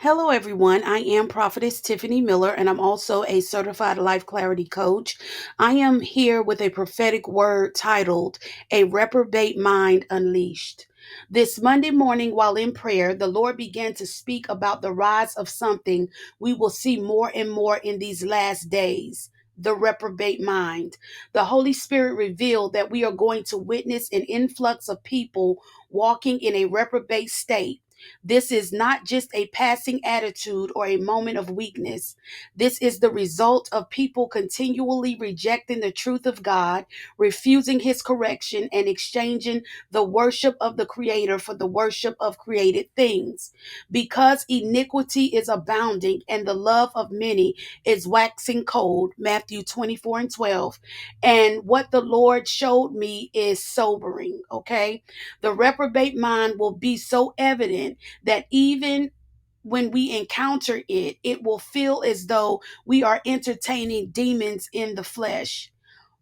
Hello, everyone. I am Prophetess Tiffany Miller, and I'm also a certified life clarity coach. I am here with a prophetic word titled A Reprobate Mind Unleashed. This Monday morning, while in prayer, the Lord began to speak about the rise of something we will see more and more in these last days. The reprobate mind. The Holy Spirit revealed that we are going to witness an influx of people walking in a reprobate state. This is not just a passing attitude or a moment of weakness. This is the result of people continually rejecting the truth of God, refusing his correction, and exchanging the worship of the Creator for the worship of created things. Because iniquity is abounding and the love of many is waxing cold, Matthew 24 and 12. And what the Lord showed me is sobering, okay? The reprobate mind will be so evident that even when we encounter it, it will feel as though we are entertaining demons in the flesh.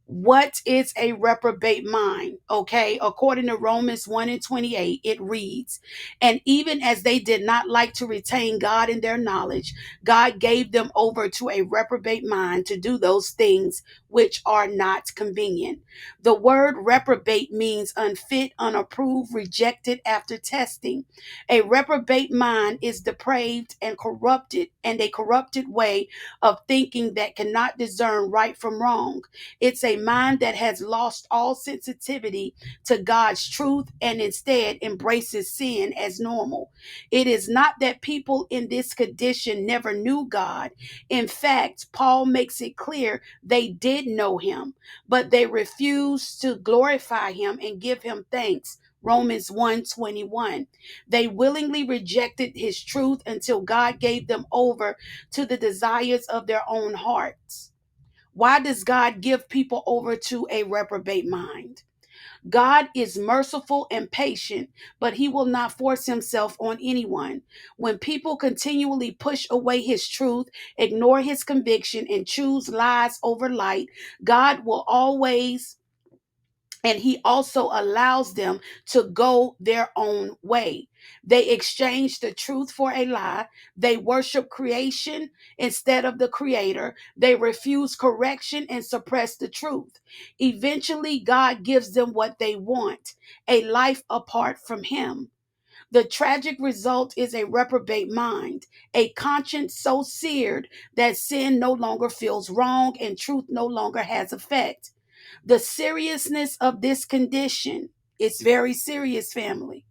What is a reprobate mind? Okay, according to Romans 1 and 28, it reads, and even as they did not like to retain God in their knowledge, God gave them over to a reprobate mind to do those things which are not convenient. The word reprobate means unfit, unapproved, rejected after testing. A reprobate mind is depraved and a corrupted way of thinking that cannot discern right from wrong. It's a mind that has lost all sensitivity to God's truth and instead embraces sin as normal. It is not that people in this condition never knew God. In fact, Paul makes it clear they did know him, but they refused to glorify him and give him thanks. Romans 1:21. They willingly rejected his truth until God gave them over to the desires of their own hearts. Why does God give people over to a reprobate mind? God is merciful and patient, but he will not force himself on anyone. When people continually push away his truth, ignore his conviction, and choose lies over light, God will always and he also allows them to go their own way. They exchange the truth for a lie. They worship creation instead of the creator. They refuse correction and suppress the truth. Eventually, God gives them what they want, a life apart from him. The tragic result is a reprobate mind, a conscience so seared that sin no longer feels wrong and truth no longer has effect. The seriousness of this condition is very serious, family.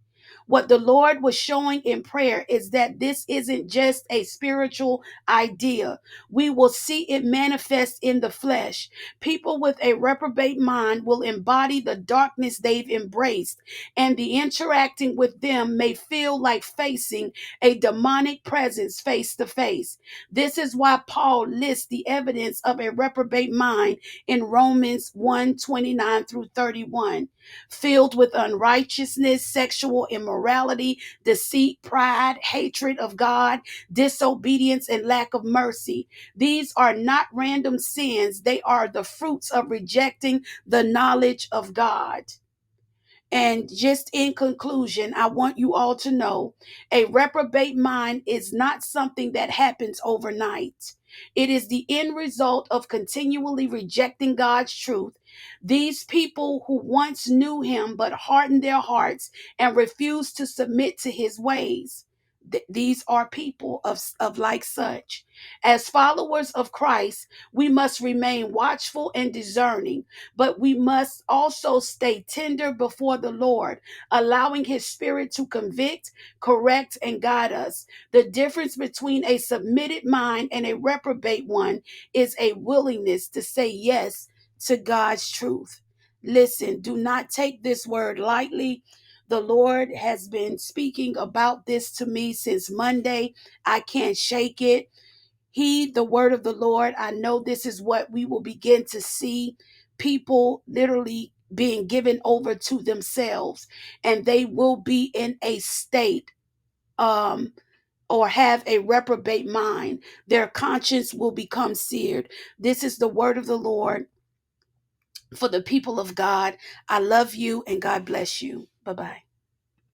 What the Lord was showing in prayer is that this isn't just a spiritual idea. We will see it manifest in the flesh. People with a reprobate mind will embody the darkness they've embraced, and the interacting with them may feel like facing a demonic presence face to face. This is why Paul lists the evidence of a reprobate mind in Romans 1:29 through 31, filled with unrighteousness, sexual immorality, deceit, pride, hatred of God, disobedience, and lack of mercy. These are not random sins, they are the fruits of rejecting the knowledge of God. And just in conclusion, I want you all to know a reprobate mind is not something that happens overnight. It is the end result of continually rejecting God's truth. These people who once knew him but hardened their hearts and refused to submit to his ways. These are people of like such. As followers of Christ, we must remain watchful and discerning, but we must also stay tender before the Lord, allowing his spirit to convict, correct, and guide us. The difference between a submitted mind and a reprobate one is a willingness to say yes to God's truth. Listen, do not take this word lightly. The Lord has been speaking about this to me since Monday. I can't shake it. Heed the word of the Lord. I know this is what we will begin to see, people literally being given over to themselves, and they will be in a state or have a reprobate mind. Their conscience will become seared. This is the word of the Lord for the people of God. I love you and God bless you. Bye-bye.